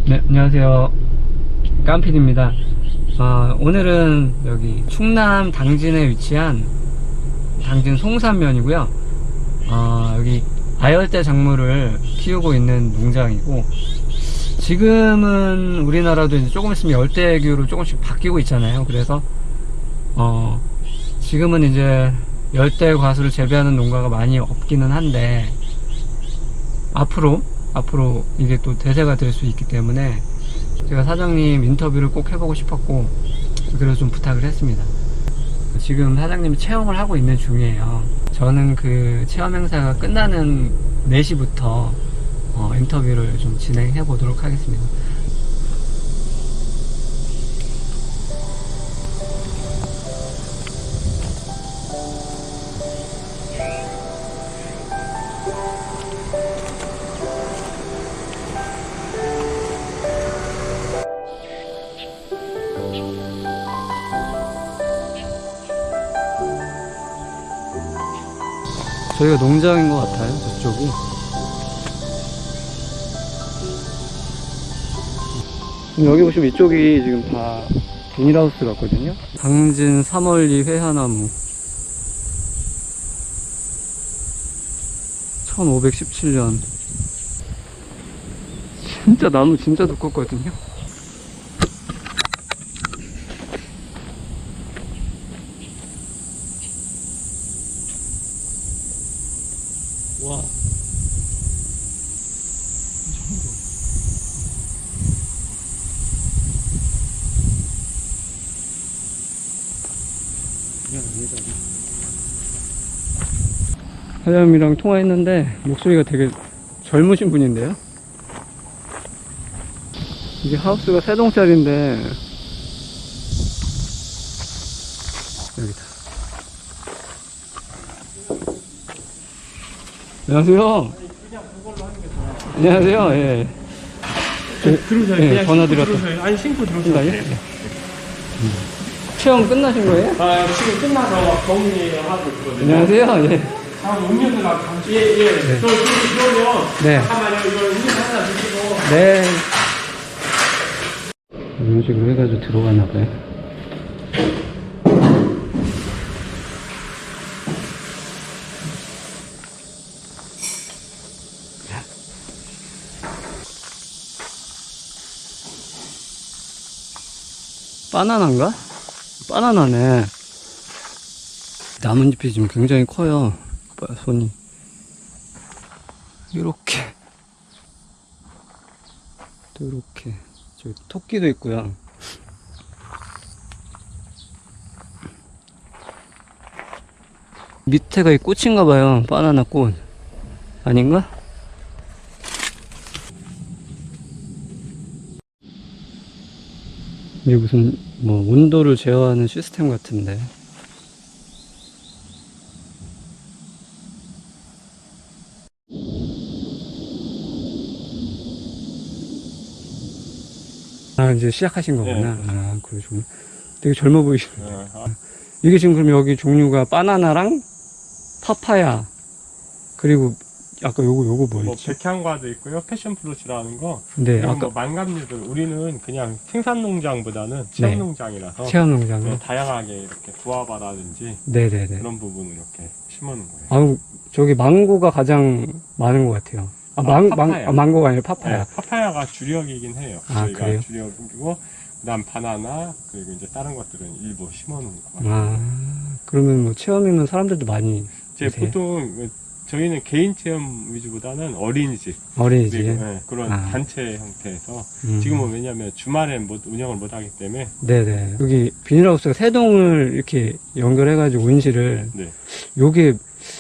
네, 안녕하세요. 깜필입니다. 오늘은 여기 충남 당진에 위치한 당진 송산면이고요. 여기 아열대 작물을 키우고 있는 농장이고, 지금은 우리나라도 이제 조금 있으면 열대기후로 조금씩 바뀌고 있잖아요. 그래서 지금은 이제 열대 과수를 재배하는 농가가 많이 없기는 한데, 앞으로 이게 또 대세가 될 수 있기 때문에 제가 사장님 인터뷰를 꼭 해보고 싶었고, 그래서 좀 부탁을 했습니다. 지금 사장님이 체험을 하고 있는 중이에요. 저는 그 체험 행사가 끝나는 4시부터 인터뷰를 좀 진행해 보도록 하겠습니다. 저희가 농장인 것 같아요, 저쪽이. 여기 보시면 이쪽이 지금 다 비닐하우스 같거든요. 당진 3월리 회화나무 1517년. 진짜 나무 진짜 두껍거든요. 와. 사장님이랑 통화했는데 목소리가 되게 젊으신 분인데요. 이게 하우스가 3동짜리인데 여기다. 안녕하세요. 안녕하세요. 예. 들어오세요. 예, 그냥 전화 신고 드렸다. 들어오세요. 아니 신고 들어오세요. 예? 체험 끝나신 거예요? 지금 끝나서 정리하고 있거든요. 안녕하세요. 예. 음료수 나 예예. 네. 저 그러면 네. 잠깐만요. 이거 음료수 하나 드시고. 네. 이런 식으로 해가지고 들어가나봐요. 바나나인가? 바나나네. 나뭇잎이 지금 굉장히 커요. 손이. 이렇게. 또 이렇게. 저기 토끼도 있고요. 밑에가 이 꽃인가봐요. 바나나 꽃. 아닌가? 이게 무슨 뭐 온도를 제어하는 시스템 같은데. 이제 시작하신 거구나. 네. 그러시구나. 되게 젊어 보이시네. 이게 지금 그럼 여기 종류가 바나나랑 파파야, 그리고 아까 요거 뭐 뭐였지? 백향과도 있고요. 패션 프루츠라는 거. 네, 그리고 아까 뭐 만감류들. 우리는 그냥 생산 농장보다는 체험 네. 농장이라서 체험 농장으로. 네, 다양하게 이렇게 구아바라든지 네네네. 그런 부분을 이렇게 심어놓은 거예요. 아우, 저기 망고가 가장 많은 것 같아요. 파파야. 망고가 아니라 파파야. 네, 파파야가 주력이긴 해요. 저희가 그래요? 주력이고, 그다음 바나나, 그리고 이제 다른 것들은 일부 심어놓은 거 같아요. 그러면 뭐 체험이면 사람들도 많이 이제 오세요? 보통 저희는 개인 체험 위주보다는 어린이집, 어린이집. 그리고 네, 그런 아. 단체 형태에서 음. 지금은 왜냐하면 주말엔 운영을 못하기 때문에 네네. 여기 비닐하우스가 3동을 이렇게 연결해가지고 온실을, 네. 요게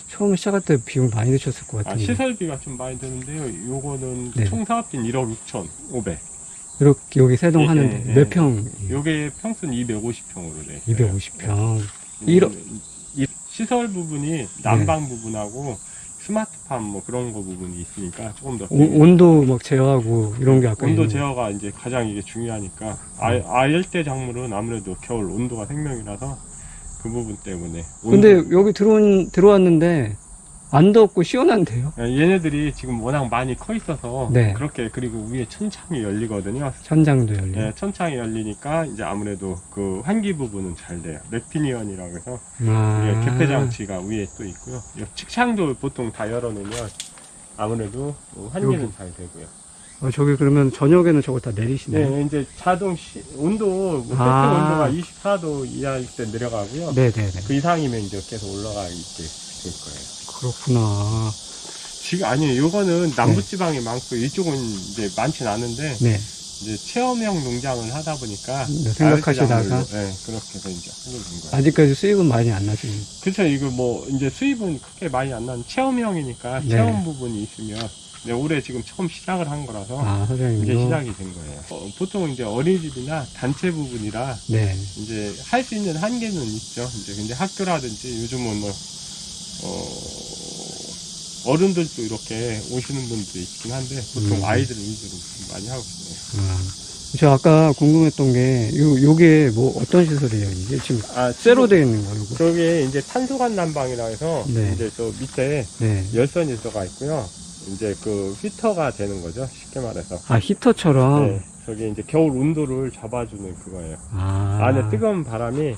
처음 시작할 때 비용 많이 드셨을 것 같은데. 시설비가 좀 많이 드는데요. 요거는 네. 총 사업비는 1억 6,500. 이렇게 여기 3동 예, 하는데 예, 몇 예. 평? 요게 평수는 250평으로 돼. 250평. 이 시설 부분이 난방 부분하고 스마트팜 뭐 그런 거 부분이 있으니까 조금 더 온도 막 제어하고 이런 게 아까 온도 있는 제어가 이제 가장 이게 중요하니까 아열대 작물은 아무래도 겨울 온도가 생명이라서 그 부분 때문에 근데 여기 들어왔는데 안 덥고 시원한데요? 얘네들이 지금 워낙 많이 커 있어서 네. 그렇게 그리고 위에 천창이 열리거든요. 천장도 열리고. 네, 천창이 열리니까 이제 아무래도 그 환기 부분은 잘 돼요. 맥피니언이라고 해서 아. 이게 개폐 장치가 위에 또 있고요. 이 측창도 보통 다 열어놓으면 아무래도 환기는 여기. 잘 되고요. 저기 그러면 저녁에는 저걸 다 내리시네요? 네, 이제 자동 온도 세팅 아. 온도가 24도 이하일 때 내려가고요. 네네네. 그 이상이면 이제 계속 올라가 있게 될 거예요. 그렇구나. 지금 아니에요. 요거는 남부지방이 많고 이쪽은 이제 많진 않은데 네. 이제 체험형 농장을 하다 보니까 네, 생각하시다가. 네, 그렇게 해서 이제 하게 된 거예요. 아직까지 수입은 많이 안 나시죠? 그렇죠. 이거 뭐 이제 수입은 크게 많이 안 나는 체험형이니까 네. 체험 부분이 있으면 네, 올해 지금 처음 시작을 한 거라서 아, 이제 사장님도? 시작이 된 거예요. 보통 이제 어린이집이나 단체 부분이라 네. 이제 할 수 있는 한계는 있죠. 이제 근데 학교라든지 요즘은 뭐 어른들도 이렇게 오시는 분도 있긴 한데 보통 아이들 위주로 많이 하고 있어요. 저 아까 궁금했던 게, 요게 뭐 어떤 시설이에요? 이게 지금 쇠로 되어 있는 거예요? 이거? 저게 이제 탄소간 난방이라 해서 네. 이제 저 밑에 네. 열선이 들어가 있고요. 이제 그 히터가 되는 거죠. 쉽게 말해서. 아, 히터처럼? 네. 저게 이제 겨울 온도를 잡아주는 그거예요. 아. 안에 뜨거운 바람이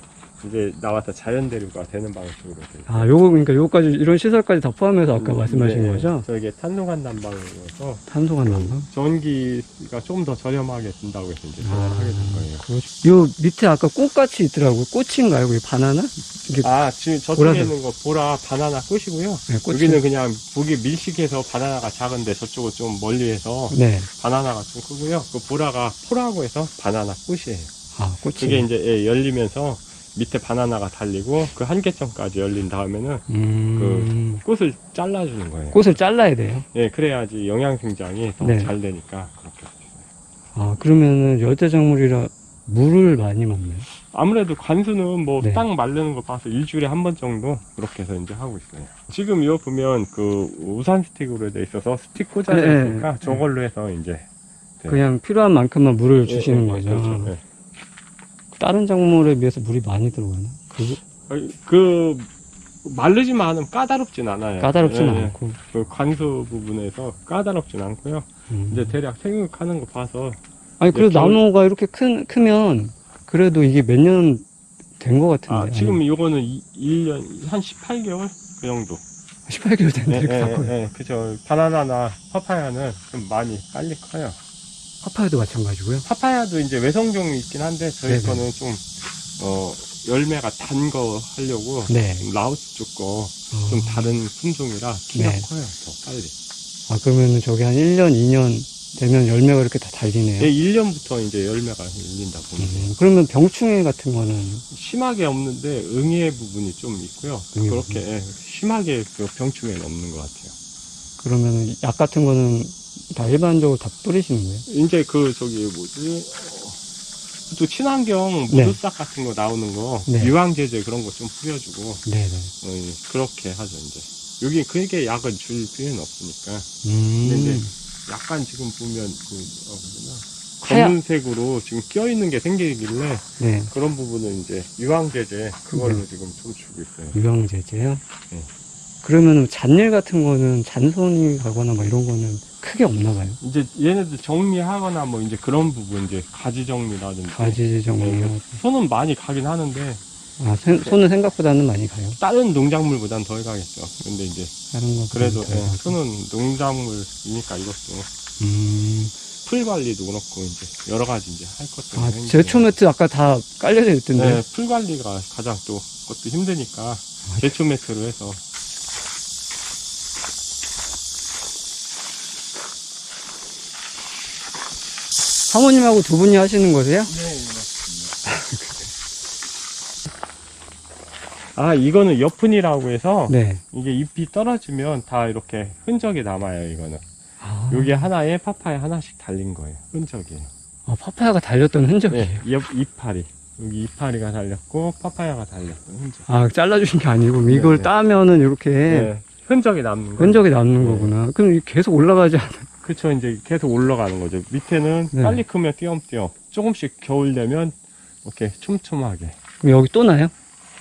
이제 나와서 자연 대류가 되는 방식으로 돼요. 아, 그러니까 요거까지, 이런 시설까지 다 포함해서 아까 말씀하신 네, 거죠? 저게 탄소간 난방이어서 탄소가 난방? 전기가 좀 더 저렴하게 든다고 해서 이제 저걸 하게 된 거예요. 그렇죠. 요 밑에 아까 꽃같이 있더라고요. 꽃인가요? 그게 바나나? 이게 지금 저쪽에 보라색. 있는 거 보라 바나나 꽃이고요. 네, 꽃이- 여기는 그냥 보기 밀식해서 바나나가 작은데 저쪽은 좀 멀리해서 네. 바나나가 좀 크고요. 그 보라가 포라고 해서 바나나 꽃이에요. 아, 꽃이. 그게 이제 열리면서 밑에 바나나가 달리고 그 한계점까지 열린 다음에는 꽃을 잘라주는 거예요. 꽃을 잘라야 돼요. 예, 그래야지 영양 생장이 더 네. 잘 되니까 그렇게 됐어요. 아, 그러면은 열대작물이라 물을 많이 먹나요? 아무래도 관수는 뭐 네. 땅 마르는 거 봐서 일주일에 한 번 정도 그렇게 해서 이제 하고 있어요. 지금 이거 보면 그 우산 스틱으로 돼 있어서 스틱 꽂아져 네, 있으니까 네. 저걸로 해서 이제 네. 그냥 필요한 만큼만 물을 예, 주시는 예, 거죠. 그렇죠. 예. 다른 작물에 비해서 물이 많이 들어가나? 그 마르지만 않으면 까다롭진 않아요. 까다롭진 예, 예. 않고. 그 관수 부분에서 까다롭진 않고요. 이제 대략 생육하는 거 봐서 아니, 그래도 겨울- 나무가 이렇게 크면 그래도 이게 몇 년 된 것 같은데. 지금 요거는 1년 한 18개월 그 정도. 18개월 됐는데 이렇게 다 커요. 예, 그죠. 바나나나 파파야는 좀 많이 빨리 커요. 파파야도 마찬가지고요. 파파야도 이제 외성종이 있긴 한데 저희 네네. 거는 좀 열매가 단 거 하려고 네. 라오스 쪽 거 좀 다른 품종이라 키가 네. 커요. 더 빨리. 아, 그러면은 저기 한 1년, 2년 되면 열매가 이렇게 다 달리네요. 예, 1년부터 이제 열매가 열린다 보면 그러면 병충해 같은 거는 심하게 없는데 응애 부분이 좀 있고요. 응애 그렇게 심하게 그 병충해는 없는 것 같아요. 그러면은 약 같은 거는 다 일반적으로 다 뿌리시는 거예요? 이제 그 저기 뭐지? 또 친환경 네. 모두싹 같은 거 나오는 거 네. 유황제제 그런 거 좀 뿌려주고 네네. 그렇게 하죠 이제. 여기 그렇게 약을 줄 필요는 없으니까. 음. 근데 이제 약간 지금 보면 하얀- 검은색으로 지금 껴있는 게 생기길래 네. 그런 부분은 이제 유황제제 그걸로 지금 좀 주고 있어요. 유황제제요? 네. 그러면은 잔일 같은 거는 잔손이 가거나 뭐 이런 거는 크게 없나 봐요. 이제 얘네들 정리하거나 뭐 이제 그런 부분 이제 가지 정리라든지 가지 정리요. 손은 많이 가긴 하는데 아, 손은 생각보다는 많이 가요. 다른 농작물보단 덜 가겠죠. 근데 이제 다른 거 그래도 손은 농작물이니까 이것도 풀 관리도 그렇고 이제 여러 가지 이제 할 것도 아, 있는데. 제초매트 아까 다 깔려져 있던데. 네, 풀 관리가 가장 또 그것도 힘드니까 제초 매트로 해서 사모님하고 두 분이 하시는 거세요? 네, 맞습니다. 이거는 여푼이라고 해서 네. 이게 잎이 떨어지면 다 이렇게 흔적이 남아요. 이거는 아, 여기 하나에 파파야 하나씩 달린 거예요. 흔적이에요. 아, 파파야가 달렸던 흔적이에요. 네, 이파리 여기 이파리가 달렸고 파파야가 달렸던 흔적. 아, 잘라주신 게 아니고 이걸 네. 따면은 이렇게 네, 흔적이 남는 거예요. 흔적이 남는 네. 거구나. 그럼 이게 계속 올라가지 않아요? 그쵸, 이제 계속 올라가는 거죠. 밑에는 네. 빨리 크면 띄엄띄엄, 조금씩 겨울 되면 이렇게 촘촘하게. 그럼 여기 또 나요?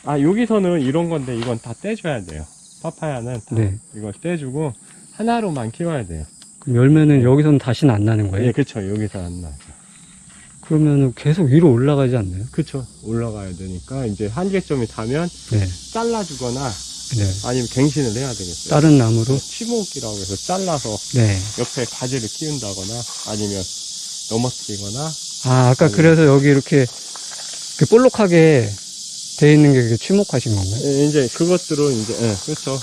여기서는 이런 건데 이건 다 떼줘야 돼요. 파파야는 다 네. 이걸 떼주고 하나로만 키워야 돼요. 그럼 열매는 여기서는 다시는 안 나는 거예요? 예, 그쵸. 여기서 안 나죠. 그러면은 계속 위로 올라가지 않나요? 그쵸. 올라가야 되니까 이제 한계점이 닿으면 네. 잘라주거나 네. 아니면 갱신을 해야 되겠어요. 다른 나무로? 치목이라고 해서 잘라서 네. 옆에 가지를 키운다거나 아니면 넘어뜨리거나. 아, 아까 그래서 여기 이렇게 볼록하게 돼 있는 게 취목하신 건가요? 예, 이제 그것들은 이제, 예, 그렇죠.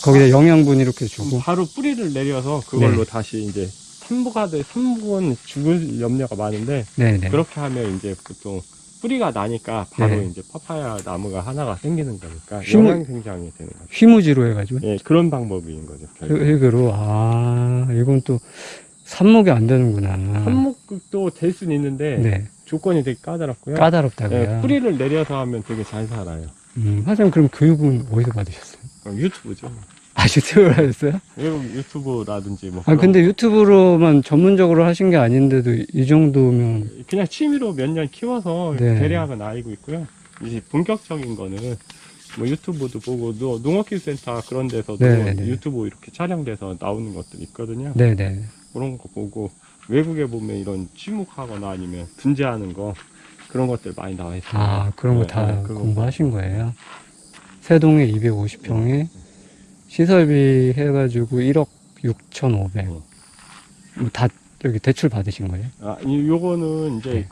거기다 영양분 이렇게 주고. 바로 뿌리를 내려서 그걸로 네. 다시 이제 산목은 죽을 염려가 많은데, 네네. 그렇게 하면 이제 보통 뿌리가 나니까 바로 네. 이제 파파야 나무가 하나가 생기는 거니까 휘무- 영양 생장이 되는 거죠. 휘무지로 해가지고. 예, 그런 방법인 거죠. 결국. 흙으로. 아, 이건 또 삽목이 안 되는구나. 한목도 될 수는 있는데 네. 조건이 되게 까다롭고요. 까다롭다고요. 예, 뿌리를 내려서 하면 되게 잘 살아요. 사장님 그럼 교육은 어디서 받으셨어요? 유튜브죠. 아, 유튜브를 하셨어요? 외국 유튜브라든지 뭐. 아, 그런 근데 유튜브로만 전문적으로 하신 게 아닌데도 이 정도면. 그냥 취미로 몇 년 키워서 네. 대략은 알고 있고요. 이제 본격적인 거는 뭐 유튜브도 보고 농업기술센터 그런 데서도 네, 네. 유튜브 이렇게 촬영돼서 나오는 것들이 있거든요. 네네. 그런 거 보고 외국에 보면 이런 취목하거나 아니면 분재하는 거 그런 것들 많이 나와 있어요. 아, 그런 거 네, 다 네, 그거 공부하신 거예요? 세동에 250평에 시설비 해가지고 1억 6,500. 네. 다 여기 대출 받으신 거예요? 아, 요거는 이제 네.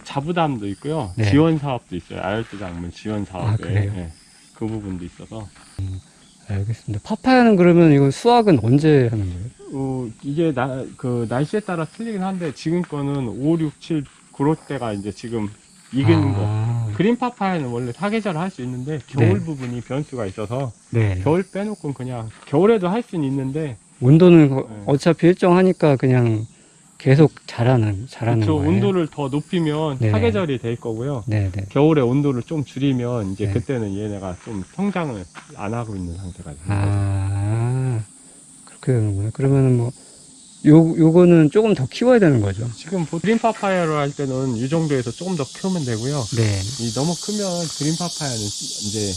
자부담도 있고요. 네. 지원 사업도 있어요. 아열대 작물 지원 사업에. 아, 그래요? 예, 그 부분도 있어서. 알겠습니다. 파파야는 그러면 이거 수확은 언제 하는 거예요? 이게 날씨에 따라 틀리긴 한데 지금 거는 5, 6, 7 그럴 때가 이제 지금 익은 거. 아, 그린 파파야는 원래 사계절 할 수 있는데 겨울 네. 부분이 변수가 있어서 네. 겨울 빼놓고는 그냥 겨울에도 할 수는 있는데 온도는 네. 어차피 일정하니까 그냥 계속 자라는 그렇죠. 거예요? 온도를 더 높이면 네. 사계절이 될 거고요. 네네. 겨울에 온도를 좀 줄이면 이제 네. 그때는 얘네가 좀 성장을 안 하고 있는 상태가 되는 거죠. 아, 그렇게 되는구나. 그러면은 뭐, 요거는 조금 더 키워야 되는 거죠? 지금 그린 파파야로 할 때는 이 정도에서 조금 더 키우면 되고요. 네. 너무 크면 그린 파파야는 이제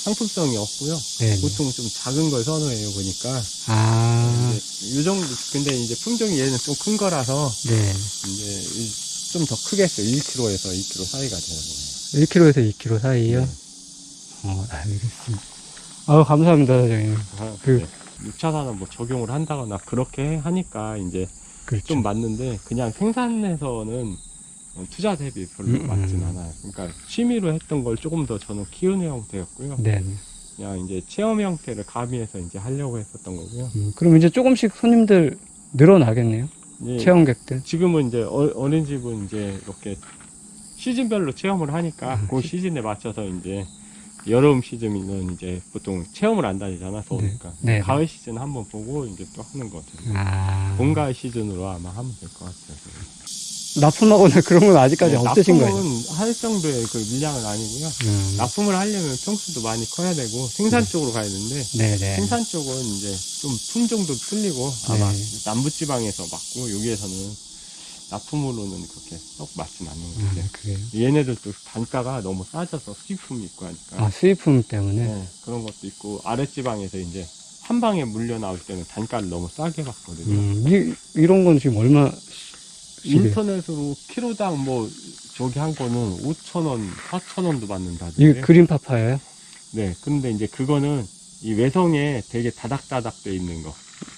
상품성이 없고요. 네. 보통 좀 작은 걸 선호해요, 보니까. 아, 이제 이 정도, 근데 이제 품종이 얘는 좀 큰 거라서 네. 이제 좀 더 크겠어요. 1kg에서 2kg 사이가 되는 거예요. 1kg에서 2kg 사이요? 네. 알겠습니다. 아, 감사합니다, 사장님. 그- 네. 6차 산업 뭐 적용을 한다거나 그렇게 하니까 이제 그렇죠. 좀 맞는데 그냥 생산에서는 투자 대비 별로 맞진 않아요. 그러니까 취미로 했던 걸 조금 더 저는 키우는 형태였고요. 네. 그냥 이제 체험 형태를 가미해서 이제 하려고 했었던 거고요. 그럼 이제 조금씩 손님들 늘어나겠네요? 예, 체험객들. 지금은 이제 어린이집은 이제 이렇게 시즌별로 체험을 하니까 그 시즌에 맞춰서 이제 여름 시즌은 이제 보통 체험을 안 다니잖아, 더우니까. 네. 가을 시즌 한번 보고 이제 또 하는 것 같아요. 아. 봄, 가을 시즌으로 아마 하면 될 것 같아요. 납품하거나 그런 건 아직까지 네, 없으신 거예요? 납품은 할 정도의 그 물량은 아니고요. 납품을 하려면 평수도 많이 커야 되고 생산 쪽으로 가야 되는데 네네. 생산 쪽은 이제 좀 품종도 틀리고 아마 네. 남부지방에서 맞고 여기에서는 납품으로는 그렇게 썩 맞진 않는 것 같아요. 그래요. 얘네들도 단가가 너무 싸져서 수입품이 있고 하니까 아, 수입품 때문에? 네, 그런 것도 있고 아랫지방에서 이제 한 방에 물려 나올 때는 단가를 너무 싸게 받거든요. 이런 건 지금 얼마? 인터넷으로 키로당 뭐 저기 한 거는 5,000원, 4,000원도 이 받는다던데. 그린 파파예요? 네, 근데 이제 그거는 이 외성에 되게 다닥다닥 돼 있는 거.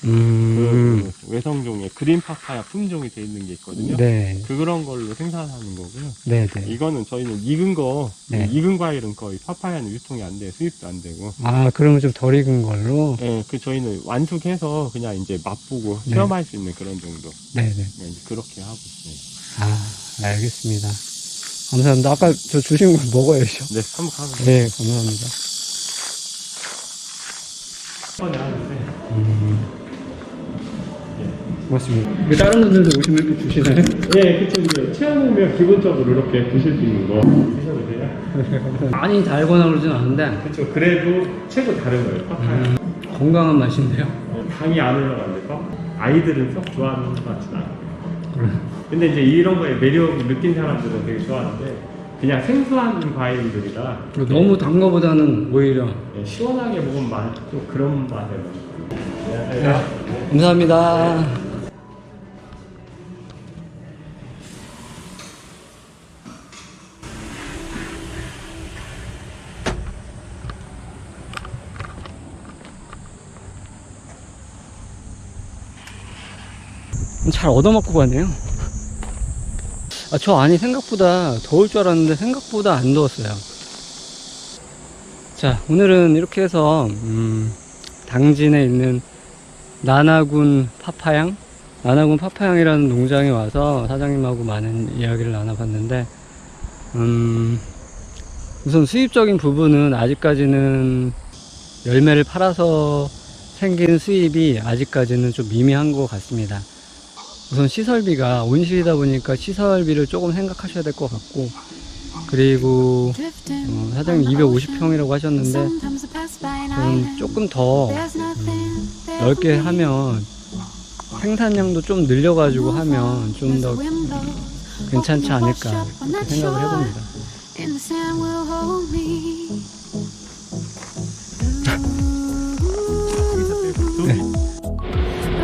음. 그 외성종의 그린 파파야 품종이 돼 있는 게 있거든요. 네. 그런 걸로 생산하는 거고요. 네네. 이거는 저희는 익은 거, 네. 익은 과일은 거의 파파야는 유통이 안 돼, 수입도 안 되고. 아, 그러면 좀 덜 익은 걸로? 네, 저희는 완숙해서 그냥 이제 맛보고 네. 체험할 수 있는 그런 정도. 네네. 그냥 이제 그렇게 하고 있어요. 아, 알겠습니다. 감사합니다. 아까 저 주신 거 먹어야죠. 네, 한번 가보세요. 네, 감사합니다. 고맙습니다. 이게 다른 분들도 오시면 이렇게 주시나요? 예, 그쵸. 이제 체험 오면 기본적으로 이렇게 드실 수 있는 거 드셔도 돼요? 많이 달거나 그러진 않은데, 그쵸. 그래도 최고 다른 거예요. 파파야. 건강한 맛인데요. 당이 안 올라가는데 아이들은 썩 좋아하는 것 같진 않아요. 근데 이제 이런 거에 매력을 느낀 사람들은 되게 좋아하는데 그냥 생소한 과일들이라 너무 단 거보다는 오히려. 네, 시원하게 먹으면 또 그런 맛에 먹어요. 안녕하세요. 감사합니다. 잘 얻어먹고 가네요. 저 안이 생각보다 더울 줄 알았는데 생각보다 안 더웠어요. 자, 오늘은 이렇게 해서 당진에 있는 나나군 파파양이라는 농장에 와서 사장님하고 많은 이야기를 나눠봤는데, 우선 수입적인 부분은 아직까지는 열매를 팔아서 생긴 수입이 아직까지는 좀 미미한 것 같습니다. 우선 시설비가 온실이다 보니까 시설비를 조금 생각하셔야 될 것 같고, 그리고 사장님 250평이라고 하셨는데 조금 더 넓게 하면 생산량도 좀 늘려가지고 하면 좀 더 괜찮지 않을까 이렇게 생각을 해봅니다. 네.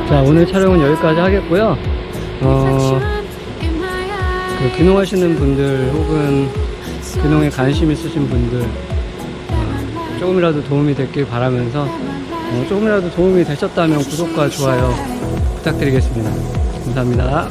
자, 오늘 촬영은 여기까지 하겠고요. 귀농하시는 분들 혹은 귀농에 관심 있으신 분들 조금이라도 도움이 됐길 바라면서 조금이라도 도움이 되셨다면 구독과 좋아요 부탁드리겠습니다. 감사합니다.